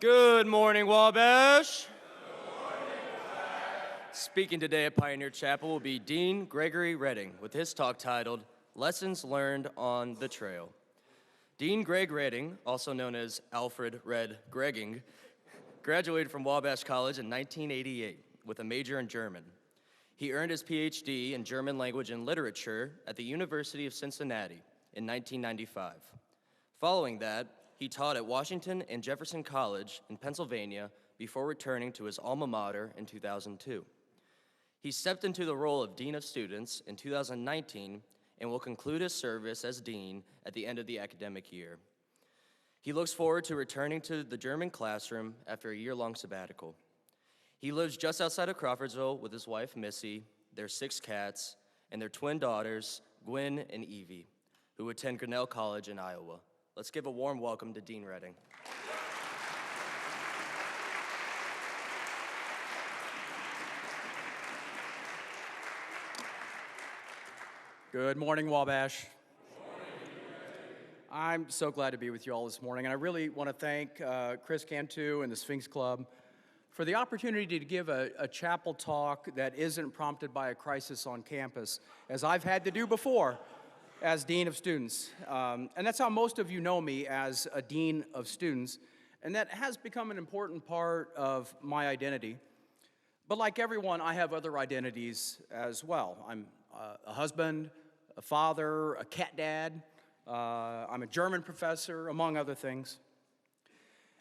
Good morning, Wabash. Speaking today at Pioneer Chapel will be Dean Gregory Redding with his talk titled, Lessons Learned on the Trail. Dean Greg Redding, also known as Alfred Red Gregging, graduated from Wabash College in 1988 with a major in German. He earned his PhD in German language and literature at the University of Cincinnati in 1995. Following that, he taught at Washington and Jefferson College in Pennsylvania before returning to his alma mater in 2002. He stepped into the role of Dean of Students in 2019 and will conclude his service as Dean at the end of the academic year. He looks forward to returning to the German classroom after a year-long sabbatical. He lives just outside of Crawfordsville with his wife, Missy, their 6 cats, and their twin daughters, Gwen and Evie, who attend Grinnell College in Iowa. Let's give a warm welcome to Dean Redding. Good morning, Wabash. I'm so glad to be with you all this morning, and I really want to thank Chris Cantu and the Sphinx Club for the opportunity to give a chapel talk that isn't prompted by a crisis on campus, as I've had to do before as Dean of Students. And that's how most of you know me, as a Dean of Students, and that has become an important part of my identity. But like everyone, I have other identities as well. I'm a husband, a father, a cat dad. I'm a German professor, among other things.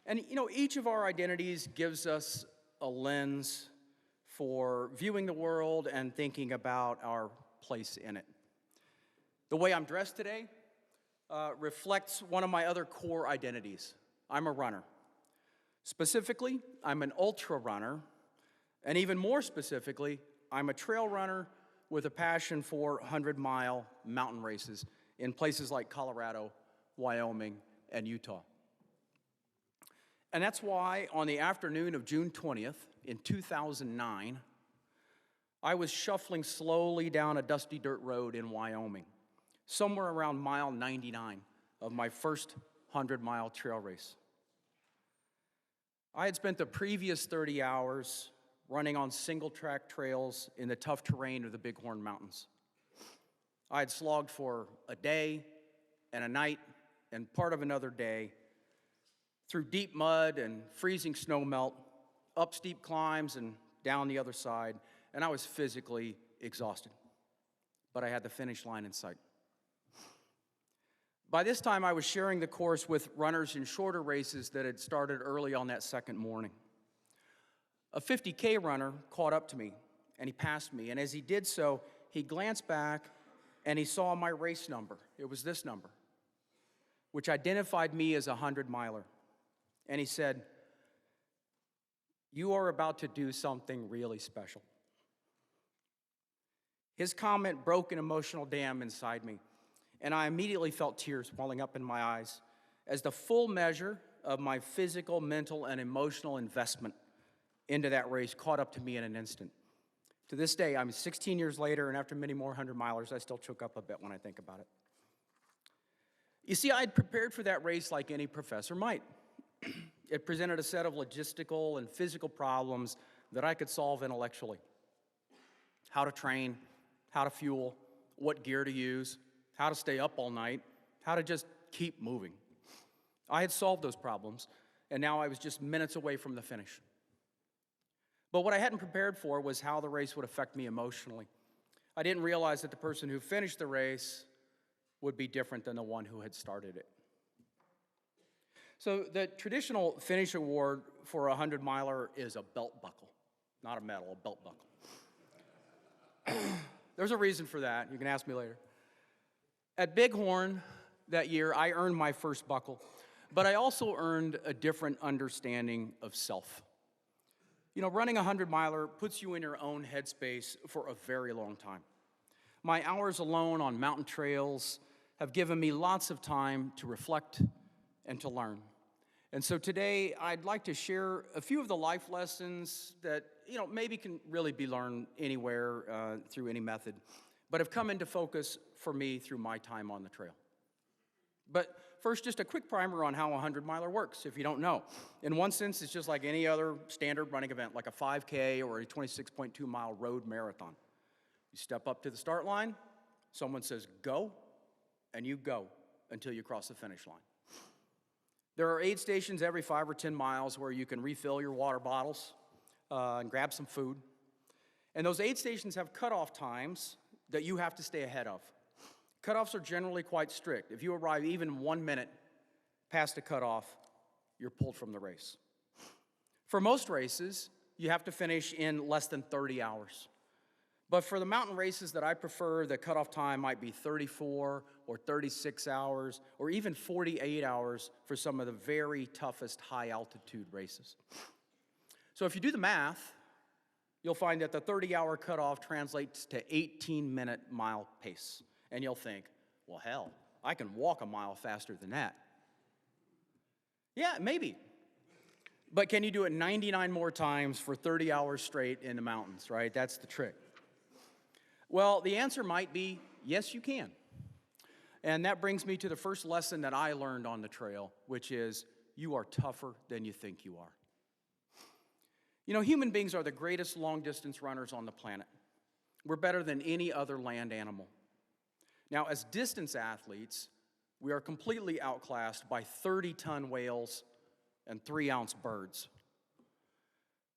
And you know, each of our identities gives us a lens for viewing the world and thinking about our place in it. The way I'm dressed today reflects one of my other core identities. I'm a runner. Specifically, I'm an ultra runner, and even more specifically, I'm a trail runner with a passion for 100-mile mountain races in places like Colorado, Wyoming, and Utah. And that's why on the afternoon of June 20th in 2009, I was shuffling slowly down a dusty dirt road in Wyoming, somewhere around mile 99 of my first 100-mile trail race. I had spent the previous 30 hours running on single-track trails in the tough terrain of the Bighorn Mountains. I had slogged for a day and a night and part of another day through deep mud and freezing snow melt, up steep climbs and down the other side, and I was physically exhausted. But I had the finish line in sight. By this time, I was sharing the course with runners in shorter races that had started early on that second morning. A 50K runner caught up to me, and he passed me, and as he did so, he glanced back and he saw my race number. It was this number, which identified me as a 100-miler. And he said, "You are about to do something really special." His comment broke an emotional dam inside me, and I immediately felt tears welling up in my eyes as the full measure of my physical, mental, and emotional investment into that race caught up to me in an instant. To this day, I'm 16 years later, and after many more 100-milers, I still choke up a bit when I think about it. You see, I had prepared for that race like any professor might. It presented a set of logistical and physical problems that I could solve intellectually. How to train, how to fuel, what gear to use, how to stay up all night, how to just keep moving. I had solved those problems, and now I was just minutes away from the finish. But what I hadn't prepared for was how the race would affect me emotionally. I didn't realize that the person who finished the race would be different than the one who had started it. So the traditional finish award for a 100-miler is a belt buckle, not a medal, a belt buckle. There's a reason for that. You can ask me later. At Bighorn that year, I earned my first buckle, but I also earned a different understanding of self. You know, running a 100-miler puts you in your own headspace for a very long time. My hours alone on mountain trails have given me lots of time to reflect and to learn. And so today, I'd like to share a few of the life lessons that, maybe can really be learned anywhere through any method, but have come into focus for me through my time on the trail. But first, just a quick primer on how a 100-miler works, if you don't know. In one sense, it's just like any other standard running event, like a 5K or a 26.2-mile road marathon. You step up to the start line, someone says, go, and you go until you cross the finish line. There are aid stations every 5 or 10 miles where you can refill your water bottles and grab some food. And those aid stations have cutoff times that you have to stay ahead of. Cutoffs are generally quite strict. If you arrive even 1 minute past a cutoff, you're pulled from the race. For most races, you have to finish in less than 30 hours. But for the mountain races that I prefer, the cutoff time might be 34 or 36 hours, or even 48 hours for some of the very toughest high-altitude races. So if you do the math, you'll find that the 30-hour cutoff translates to 18-minute mile pace. And you'll think, well, hell, I can walk a mile faster than that. Yeah, maybe. But can you do it 99 more times for 30 hours straight in the mountains, right? That's the trick. Well, the answer might be, yes, you can. And that brings me to the first lesson that I learned on the trail, which is you are tougher than you think you are. You know, human beings are the greatest long-distance runners on the planet. We're better than any other land animal. Now, as distance athletes, we are completely outclassed by 30-ton whales and 3-ounce birds.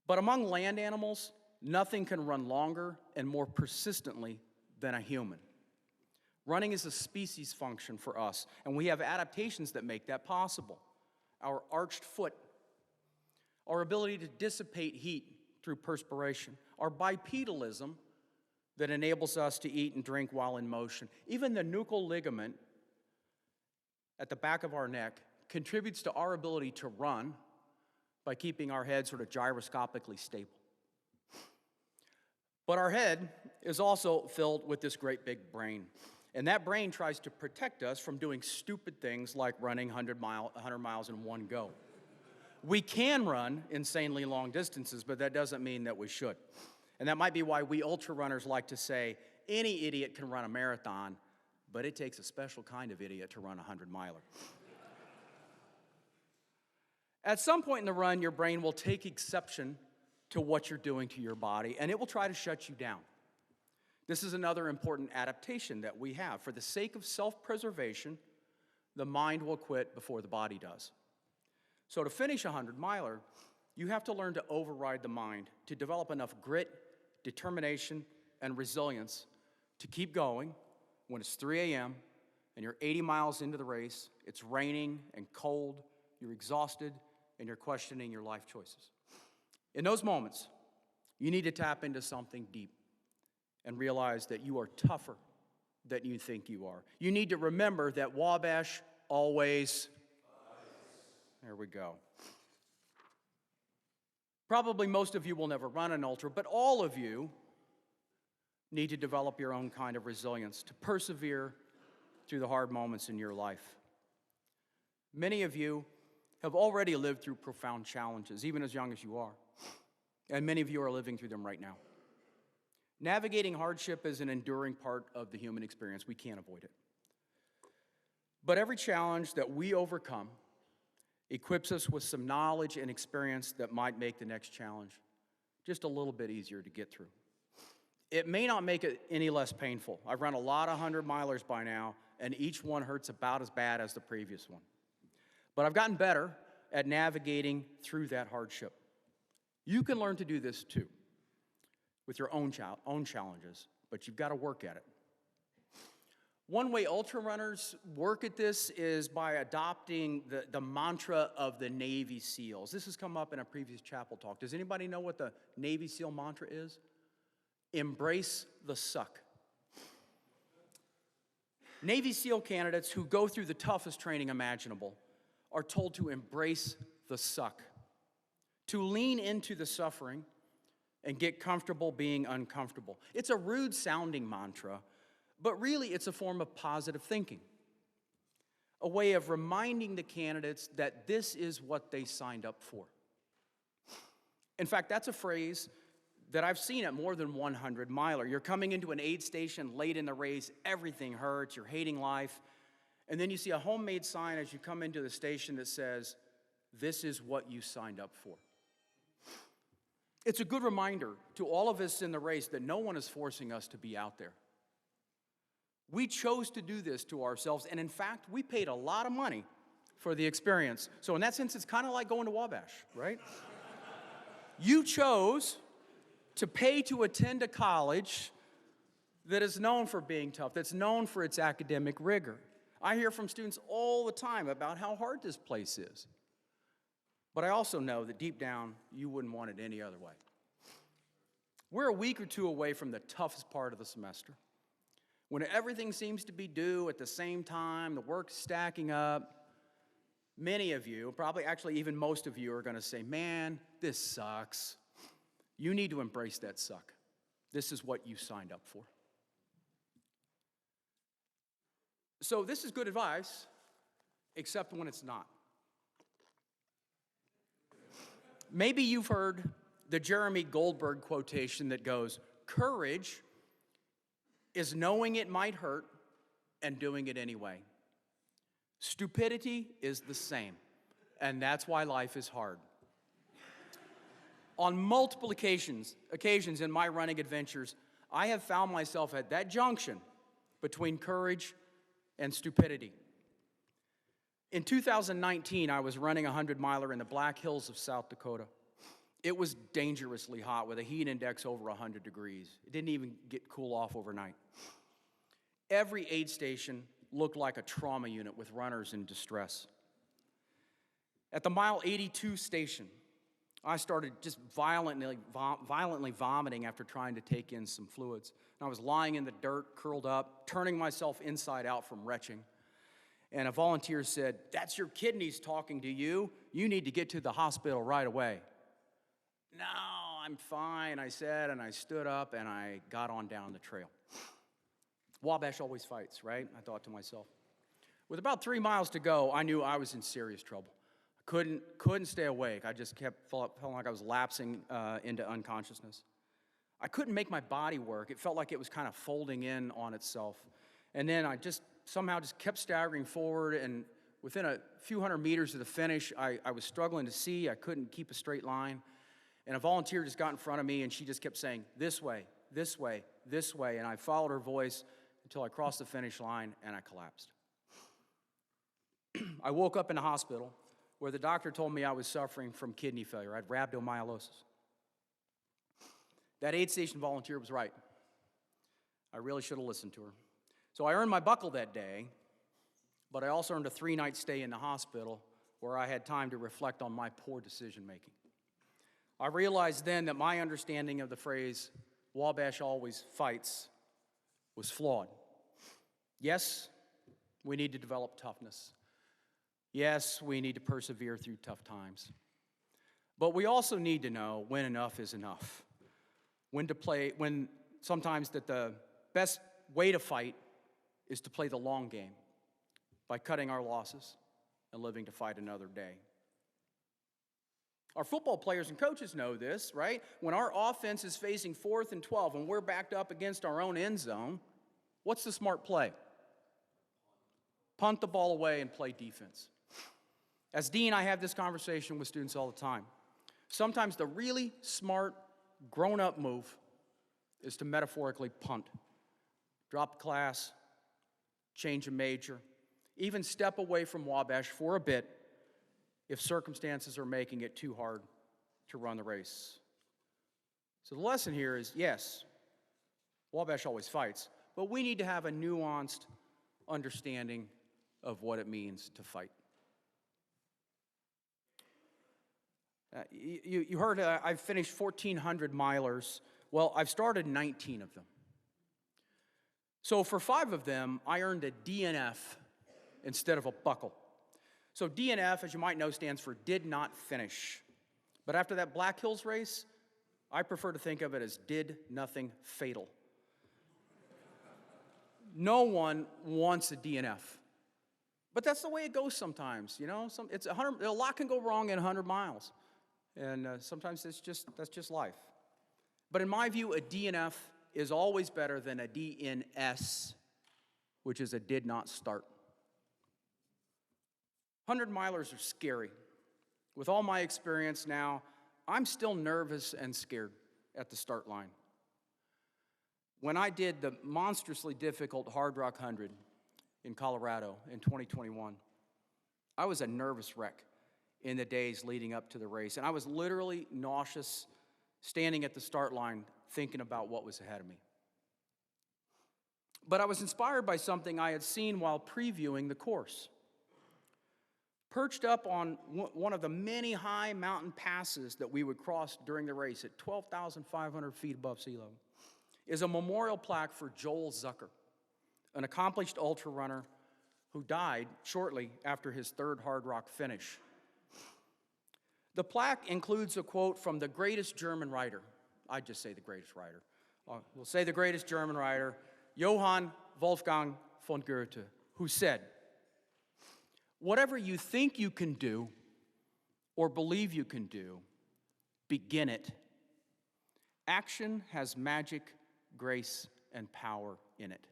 But among land animals, nothing can run longer and more persistently than a human. Running is a species function for us, and we have adaptations that make that possible. Our arched foot, our ability to dissipate heat through perspiration, our bipedalism that enables us to eat and drink while in motion. Even the nuchal ligament at the back of our neck contributes to our ability to run by keeping our head sort of gyroscopically stable. But our head is also filled with this great big brain. And that brain tries to protect us from doing stupid things like running 100 miles in one go. We can run insanely long distances, but that doesn't mean that we should. And that might be why we ultra runners like to say, any idiot can run a marathon, but it takes a special kind of idiot to run a 100-miler. At some point in the run, your brain will take exception to what you're doing to your body, and it will try to shut you down. This is another important adaptation that we have. For the sake of self-preservation, the mind will quit before the body does. So to finish a 100-miler, you have to learn to override the mind, to develop enough grit, determination, and resilience to keep going when it's 3 a.m. and you're 80 miles into the race, it's raining and cold, you're exhausted, and you're questioning your life choices. In those moments, you need to tap into something deep and realize that you are tougher than you think you are. You need to remember that Wabash always... There we go. Probably most of you will never run an ultra, but all of you need to develop your own kind of resilience to persevere through the hard moments in your life. Many of you have already lived through profound challenges, even as young as you are, and many of you are living through them right now. Navigating hardship is an enduring part of the human experience. We can't avoid it. But every challenge that we overcome equips us with some knowledge and experience that might make the next challenge just a little bit easier to get through. It may not make it any less painful. I've run a lot of 100-milers by now, and each one hurts about as bad as the previous one. But I've gotten better at navigating through that hardship. You can learn to do this too, with your own challenges, but you've got to work at it. One way ultra runners work at this is by adopting the mantra of the Navy SEALs. This has come up in a previous chapel talk. Does anybody know what the Navy SEAL mantra is? Embrace the suck. Navy SEAL candidates who go through the toughest training imaginable are told to embrace the suck, to lean into the suffering and get comfortable being uncomfortable. It's a rude sounding mantra, but really it's a form of positive thinking, a way of reminding the candidates that this is what they signed up for. In fact, that's a phrase that I've seen at more than 100-miler. You're coming into an aid station late in the race, everything hurts, you're hating life, And then you see a homemade sign as you come into the station that says, "This is what you signed up for." It's a good reminder to all of us in the race that no one is forcing us to be out there. We chose to do this to ourselves, and in fact, we paid a lot of money for the experience. So in that sense, it's kind of like going to Wabash, right? You chose to pay to attend a college that is known for being tough, that's known for its academic rigor. I hear from students all the time about how hard this place is. But I also know that deep down, you wouldn't want it any other way. We're a week or two away from the toughest part of the semester, when everything seems to be due at the same time, the work's stacking up. Many of you, probably actually even most of you, are going to say, "Man, this sucks." You need to embrace that suck. This is what you signed up for. So this is good advice, except when it's not. Maybe you've heard the Jeremy Goldberg quotation that goes, "Courage is knowing it might hurt and doing it anyway." Stupidity is the same, and that's why life is hard. On multiple occasions in my running adventures, I have found myself at that junction between courage and stupidity. In 2019, I was running a 100-miler in the Black Hills of South Dakota. It was dangerously hot with a heat index over 100 degrees. It didn't even get cool off overnight. Every aid station looked like a trauma unit with runners in distress. At the mile 82 station, I started just violently vomiting after trying to take in some fluids. And I was lying in the dirt, curled up, turning myself inside out from retching. And a volunteer said, "That's your kidneys talking to you. You need to get to the hospital right away." "No, I'm fine," I said, and I stood up and I got on down the trail. Wabash always fights, right? I thought to myself. With about 3 miles to go, I knew I was in serious trouble. I couldn't stay awake. I just felt like I was lapsing into unconsciousness. I couldn't make my body work. It felt like it was kind of folding in on itself. And then I somehow kept staggering forward, and within a few hundred meters of the finish, I was struggling to see. I couldn't keep a straight line. And a volunteer just got in front of me, and she just kept saying, "This way, this way, this way." And I followed her voice until I crossed the finish line, and I collapsed. I woke up in the hospital where the doctor told me I was suffering from kidney failure. I had rhabdomyolysis. That aid station volunteer was right. I really should have listened to her. So I earned my buckle that day, but I also earned a 3-night stay in the hospital where I had time to reflect on my poor decision-making. I realized then that my understanding of the phrase, "Wabash always fights," was flawed. Yes, we need to develop toughness. Yes, we need to persevere through tough times. But we also need to know when enough is enough. When sometimes that the best way to fight is to play the long game by cutting our losses and living to fight another day. Our football players and coaches know this, right? When our offense is facing 4th and 12 and we're backed up against our own end zone, what's the smart play? Punt the ball away and play defense. As dean, I have this conversation with students all the time. Sometimes the really smart, grown-up move is to metaphorically punt. Drop class, change a major, even step away from Wabash for a bit if circumstances are making it too hard to run the race. So the lesson here is, yes, Wabash always fights, but we need to have a nuanced understanding of what it means to fight. You heard I've finished 1,400 milers. Well, I've started 19 of them. So for 5 of them, I earned a DNF instead of a buckle. So DNF, as you might know, stands for did not finish. But after that Black Hills race, I prefer to think of it as did nothing fatal. No one wants a DNF. But that's the way it goes sometimes, you know? A lot can go wrong in 100 miles. And sometimes that's just life. But in my view, a DNF is always better than a DNS, which is a did not start. 100-milers are scary. With all my experience now, I'm still nervous and scared at the start line. When I did the monstrously difficult Hard Rock 100 in Colorado in 2021, I was a nervous wreck in the days leading up to the race, and I was literally nauseous standing at the start line thinking about what was ahead of me. But I was inspired by something I had seen while previewing the course. Perched up on one of the many high mountain passes that we would cross during the race at 12,500 feet above sea level is a memorial plaque for Joel Zucker, an accomplished ultra runner who died shortly after his third Hard Rock finish. The plaque includes a quote from the greatest German writer. I'd just say the greatest writer. We'll say the greatest German writer, Johann Wolfgang von Goethe, who said, "Whatever you think you can do or believe you can do, begin it. Action has magic, grace, and power in it."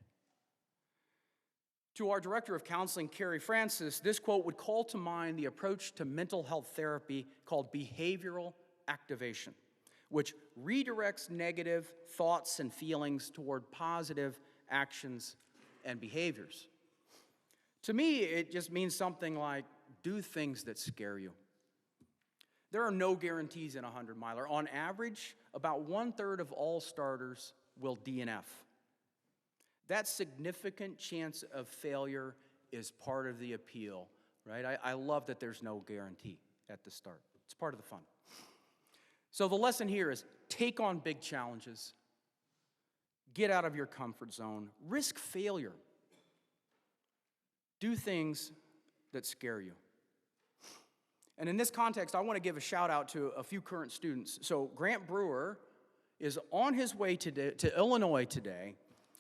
To our director of counseling, Carrie Francis, this quote would call to mind the approach to mental health therapy called behavioral activation, which redirects negative thoughts and feelings toward positive actions and behaviors. To me, it just means something like, do things that scare you. There are no guarantees in a 100-miler. On average, about 1/3 of all starters will DNF. That significant chance of failure is part of the appeal, right? I love that there's no guarantee at the start. It's part of the fun. So the lesson here is take on big challenges, get out of your comfort zone, risk failure. Do things that scare you. And in this context, I want to give a shout out to a few current students. So Grant Brewer is on his way to Illinois today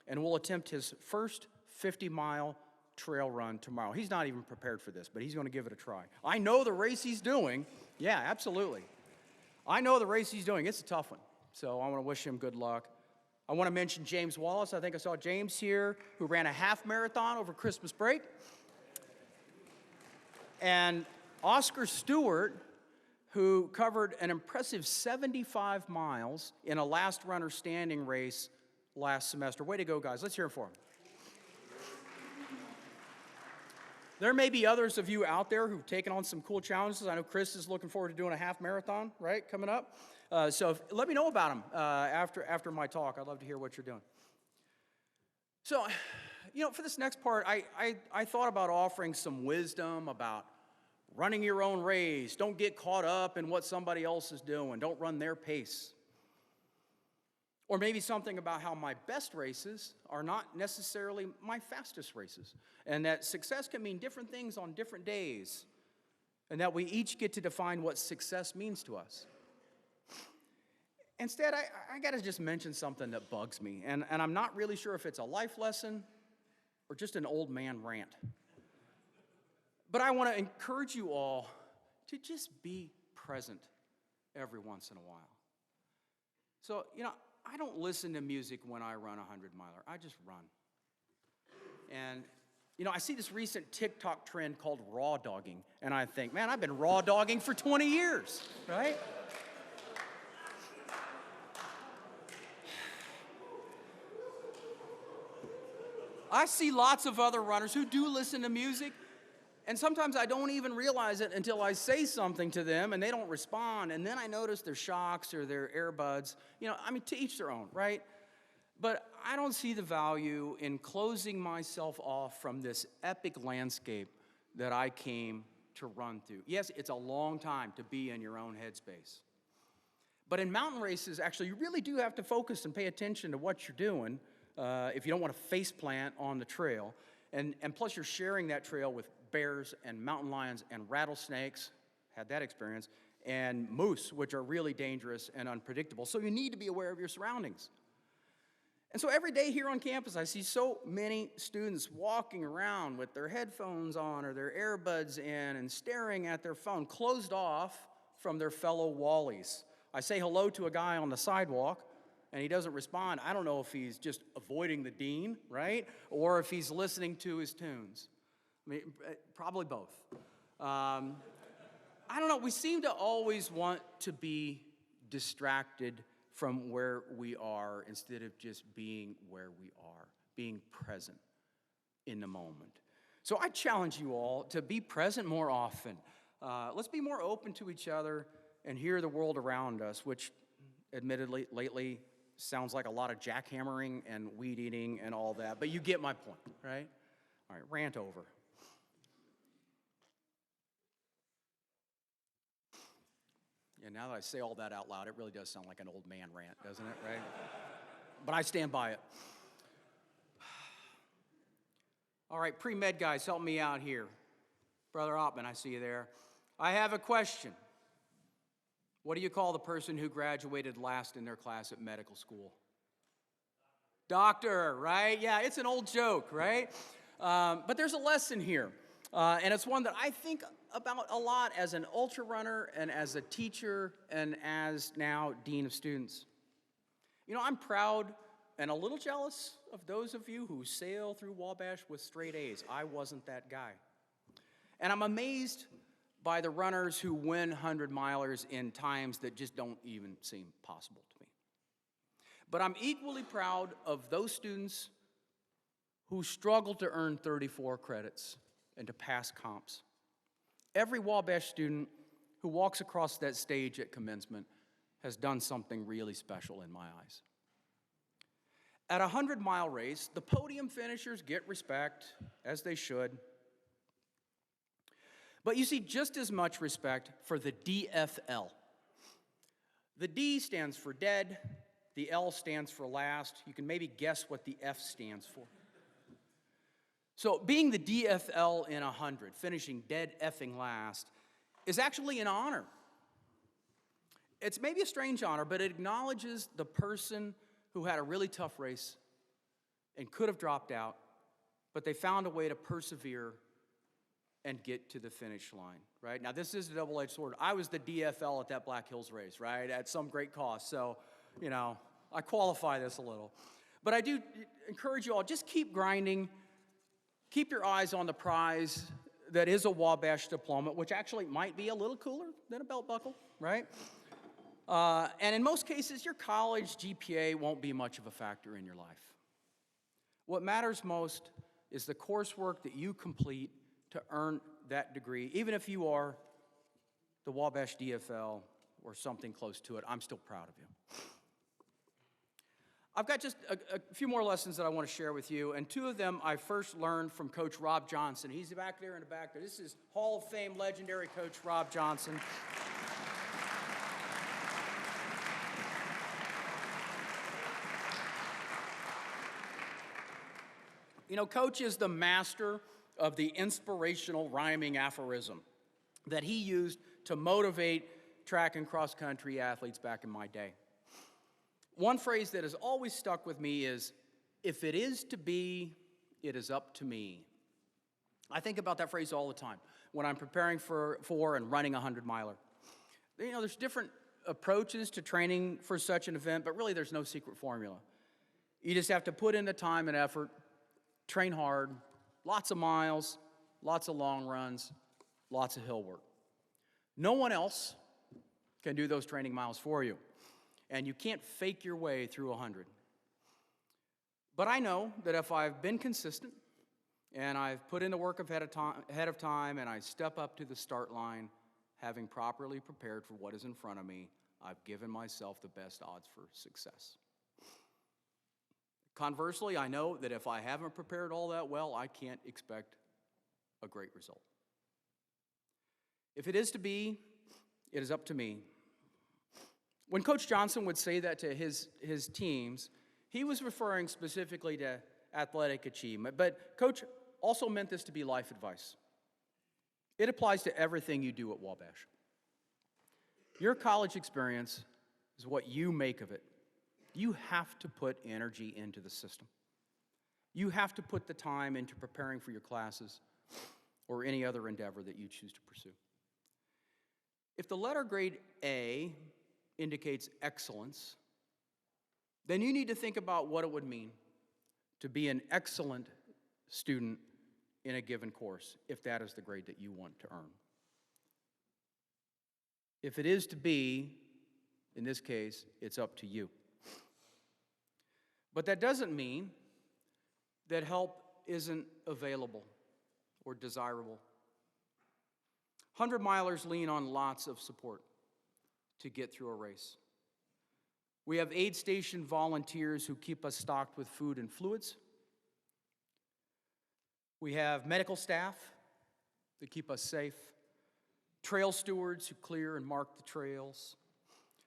and will attempt his first 50-mile trail run tomorrow. He's not even prepared for this, but he's going to give it a try. I know the race he's doing. Yeah, absolutely. I know the race he's doing. It's a tough one. So I want to wish him good luck. I want to mention James Wallace. I think I saw James here, who ran a half marathon over Christmas break. And Oscar Stewart, who covered an impressive 75 miles in a last runner standing race last semester. Way to go, guys. Let's hear it for him. There may be others of you out there who've taken on some cool challenges. I know Chris is looking forward to doing a half marathon, right, coming up. Let me know about them after my talk. I'd love to hear what you're doing. So, for this next part, I thought about offering some wisdom about running your own race. Don't get caught up in what somebody else is doing. Don't run their pace. Or maybe something about how my best races are not necessarily my fastest races, and that success can mean different things on different days, and that we each get to define what success means to us. Instead, I got to just mention something that bugs me, and I'm not really sure if it's a life lesson or just an old man rant. But I want to encourage you all to just be present every once in a while. So, I don't listen to music when I run a 100-miler. I just run. And, I see this recent TikTok trend called raw dogging, and I think, man, I've been raw dogging for 20 years, right? I see lots of other runners who do listen to music, and sometimes I don't even realize it until I say something to them and they don't respond, and then I notice their shocks or their earbuds. To each their own, right? But I don't see the value in closing myself off from this epic landscape that I came to run through. Yes, it's a long time to be in your own headspace. But in mountain races, actually, you really do have to focus and pay attention to what you're doing if you don't want to face plant on the trail. And plus, you're sharing that trail with bears and mountain lions and rattlesnakes, had that experience, and moose, which are really dangerous and unpredictable. So you need to be aware of your surroundings. And so every day here on campus, I see so many students walking around with their headphones on or their earbuds in and staring at their phone, closed off from their fellow Wallies. I say hello to a guy on the sidewalk, and he doesn't respond. I don't know if he's just avoiding the dean, right? Or if he's listening to his tunes. Probably both. I don't know, we seem to always want to be distracted from where we are instead of just being where we are, being present in the moment. So I challenge you all to be present more often. Let's be more open to each other and hear the world around us, which admittedly lately sounds like a lot of jackhammering and weed eating and all that, but you get my point, right? All right, rant over. Yeah, now that I say all that out loud, it really does sound like an old man rant, doesn't it, right? But I stand by it. All right, pre-med guys, help me out here. Brother Ottman, I see you there. I have a question. What do you call the person who graduated last in their class at medical school? Doctor, right? Yeah, it's an old joke, right? But there's a lesson here. And it's one that I think about a lot as an ultra runner and as a teacher and as now dean of students. You know, I'm proud and a little jealous of those of you who sail through Wabash with straight A's. I wasn't that guy. And I'm amazed by the runners who win 100-milers in times that just don't even seem possible to me. But I'm equally proud of those students who struggle to earn 34 credits and to pass comps. Every Wabash student who walks across that stage at commencement has done something really special in my eyes. At a 100-mile race, the podium finishers get respect, as they should. But you see just as much respect for the DFL. The D stands for dead, the L stands for last. You can maybe guess what the F stands for. So being the DFL in 100, finishing dead effing last, is actually an honor. It's maybe a strange honor, but it acknowledges the person who had a really tough race and could have dropped out, but they found a way to persevere and get to the finish line, right? Now, this is a double-edged sword. I was the DFL at that Black Hills race, right, at some great cost. So, you know, I qualify this a little. But I do encourage you all, just keep grinding. Keep your eyes on the prize that is a Wabash diploma, which actually might be a little cooler than a belt buckle, right? And in most cases, your college GPA won't be much of a factor in your life. What matters most is the coursework that you complete to earn that degree. Even if you are the Wabash DFL or something close to it, I'm still proud of you. I've got just a few more lessons that I want to share with you, and two of them I first learned from Coach Rob Johnson. He's back there in the back there. This is Hall of Fame legendary Coach Rob Johnson. You know, Coach is the master of the inspirational rhyming aphorism that he used to motivate track and cross country athletes back in my day. One phrase that has always stuck with me is, if it is to be, it is up to me. I think about that phrase all the time when I'm preparing for and running a 100-miler. You know, there's different approaches to training for such an event, but really there's no secret formula. You just have to put in the time and effort, train hard, lots of miles, lots of long runs, lots of hill work. No one else can do those training miles for you. And you can't fake your way through 100. But I know that if I've been consistent and I've put in the work ahead of time and I step up to the start line, having properly prepared for what is in front of me, I've given myself the best odds for success. Conversely, I know that if I haven't prepared all that well, I can't expect a great result. If it is to be, it is up to me. When Coach Johnson would say that to his teams, he was referring specifically to athletic achievement, but Coach also meant this to be life advice. It applies to everything you do at Wabash. Your college experience is what you make of it. You have to put energy into the system. You have to put the time into preparing for your classes or any other endeavor that you choose to pursue. If the letter grade A indicates excellence, then you need to think about what it would mean to be an excellent student in a given course, if that is the grade that you want to earn. If it is to be, in this case, it's up to you. But that doesn't mean that help isn't available or desirable. 100-milers lean on lots of support to get through a race. We have aid station volunteers who keep us stocked with food and fluids. We have medical staff that keep us safe, trail stewards who clear and mark the trails.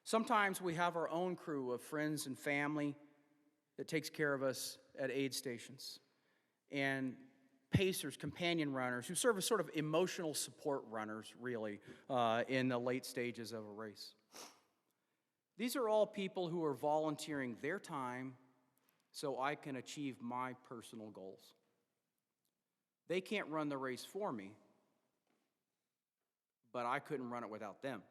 Sometimes we have our own crew of friends and family that takes care of us at aid stations, and pacers, companion runners, who serve as sort of emotional support runners, really, in the late stages of a race. These are all people who are volunteering their time so I can achieve my personal goals. They can't run the race for me, but I couldn't run it without them.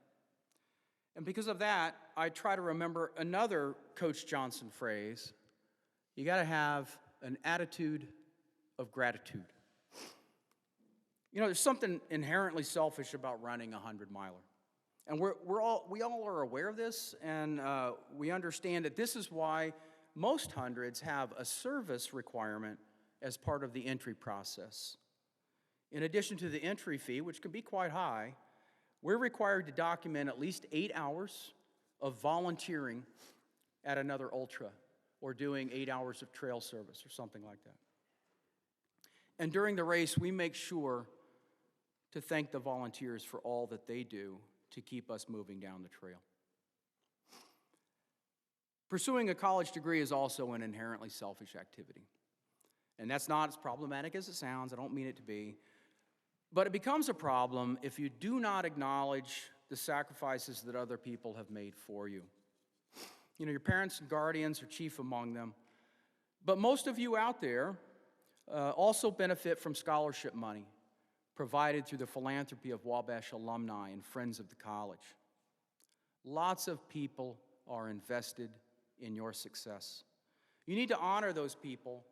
And because of that, I try to remember another Coach Johnson phrase: you got to have an attitude of gratitude. You know, there's something inherently selfish about running a 100-miler. And we all are aware of this, and we understand that this is why most hundreds have a service requirement as part of the entry process. In addition to the entry fee, which can be quite high, we're required to document at least 8 hours of volunteering at another ultra, or doing 8 hours of trail service or something like that. And during the race, we make sure to thank the volunteers for all that they do to keep us moving down the trail. Pursuing a college degree is also an inherently selfish activity. And that's not as problematic as it sounds. I don't mean it to be. But it becomes a problem if you do not acknowledge the sacrifices that other people have made for you. You know, your parents and guardians are chief among them. But most of you out there also benefit from scholarship money provided through the philanthropy of Wabash alumni and friends of the college. Lots of people are invested in your success. You need to honor those people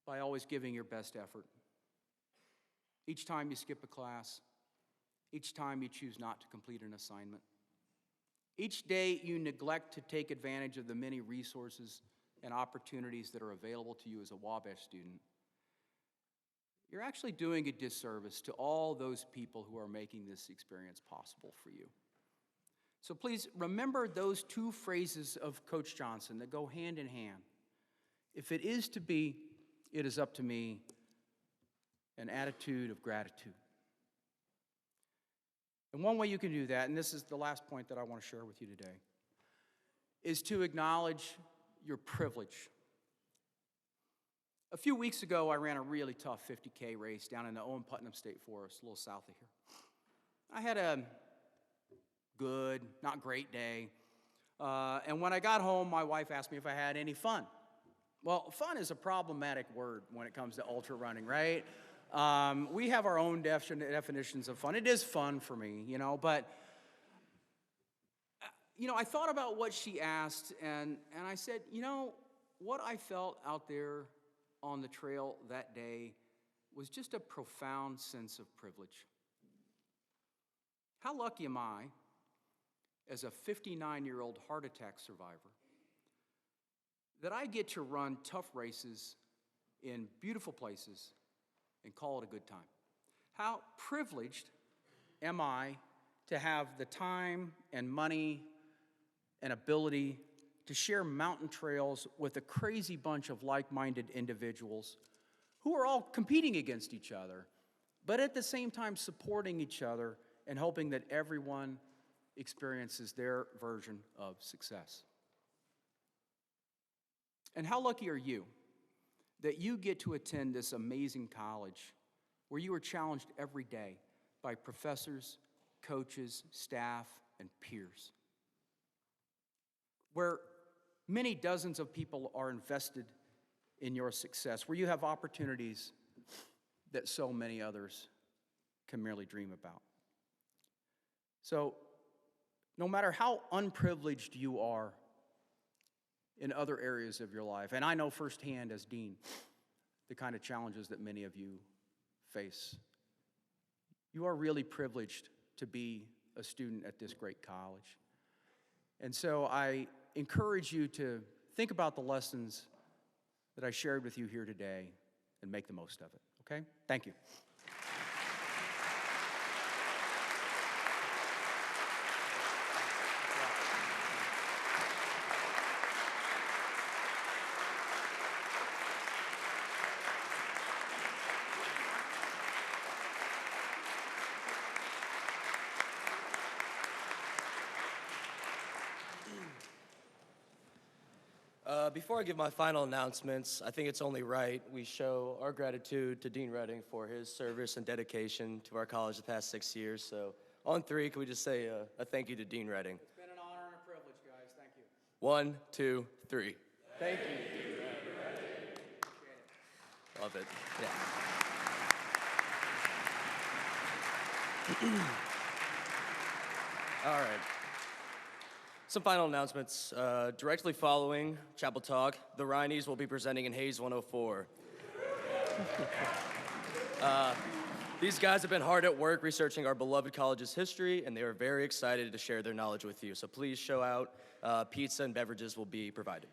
by always giving your best effort. Each time you skip a class, each time you choose not to complete an assignment, each day you neglect to take advantage of the many resources and opportunities that are available to you as a Wabash student, you're actually doing a disservice to all those people who are making this experience possible for you. So please remember those two phrases of Coach Johnson that go hand in hand. If it is to be, it is up to me. An attitude of gratitude. And one way you can do that, and this is the last point that I want to share with you today, is to acknowledge your privilege. A few weeks ago, I ran a really tough 50K race down in the Owen Putnam State Forest, a little south of here. I had a good, not great day. And when I got home, my wife asked me if I had any fun. Well, fun is a problematic word when it comes to ultra running, right? We have our own definitions of fun. It is fun for me, but, I thought about what she asked, and I said, what I felt out there on the trail that day was just a profound sense of privilege. How lucky am I, as a 59-year-old heart attack survivor, that I get to run tough races in beautiful places and call it a good time. How privileged am I to have the time and money and ability to share mountain trails with a crazy bunch of like-minded individuals who are all competing against each other, but at the same time supporting each other and hoping that everyone experiences their version of success. And how lucky are you that you get to attend this amazing college where you are challenged every day by professors, coaches, staff, and peers, where many dozens of people are invested in your success, where you have opportunities that so many others can merely dream about. So, no matter how unprivileged you are in other areas of your life, and I know firsthand as dean the kind of challenges that many of you face, you are really privileged to be a student at this great college. And so I encourage you to think about the lessons that I shared with you here today and make the most of it, okay? Thank you. Before I give my final announcements, I think it's only right we show our gratitude to Dean Redding for his service and dedication to our college the past 6 years. So on three, can we just say a thank you to Dean Redding? It's been an honor and a privilege, guys. Thank you. 1, 2, 3. Thank you, Dean Gregory. Love it. Yeah. All right. Some final announcements. Directly following Chapel Talk, the Rhineys will be presenting in Hayes 104. These guys have been hard at work researching our beloved college's history, and they are very excited to share their knowledge with you. So please show out. Pizza and beverages will be provided.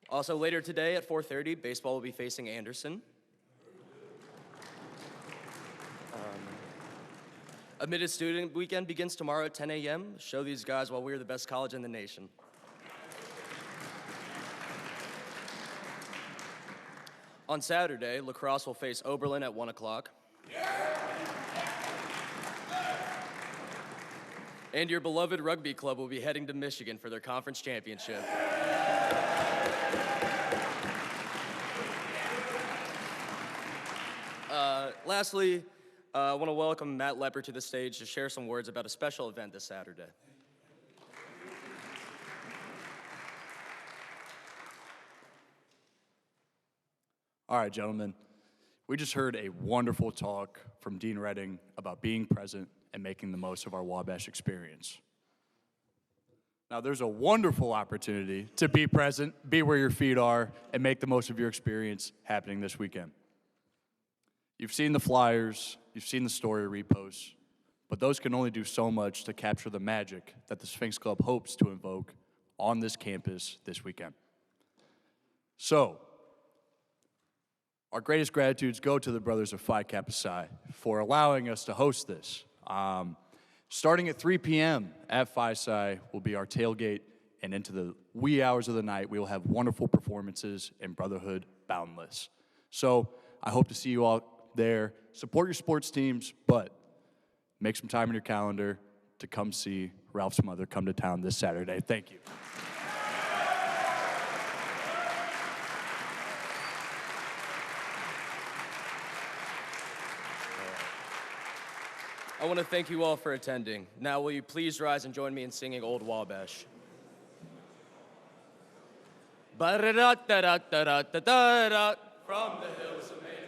Also, later today at 4:30, baseball will be facing Anderson. Admitted Student Weekend begins tomorrow at 10 a.m. Show these guys why we're the best college in the nation. On Saturday, lacrosse will face Oberlin at 1 o'clock. And your beloved rugby club will be heading to Michigan for their conference championship. Lastly, I want to welcome Matt Lepper to the stage to share some words about a special event this Saturday. All right, gentlemen. We just heard a wonderful talk from Dean Redding about being present and making the most of our Wabash experience. Now, there's a wonderful opportunity to be present, be where your feet are, and make the most of your experience happening this weekend. You've seen the flyers, you've seen the story reposts, but those can only do so much to capture the magic that the Sphinx Club hopes to invoke on this campus this weekend. So, our greatest gratitudes go to the brothers of Phi Kappa Psi for allowing us to host this. Starting at 3 p.m. at Phi Psi will be our tailgate, and into the wee hours of the night, we will have wonderful performances and Brotherhood Boundless. So I hope to see you all there. Support your sports teams, but make some time in your calendar to come see Ralph's mother come to town this Saturday. Thank you. I want to thank you all for attending. Now, will you please rise and join me in singing Old Wabash? Ba-da-da-da-da-da-da-da-da, from the hills of Maine.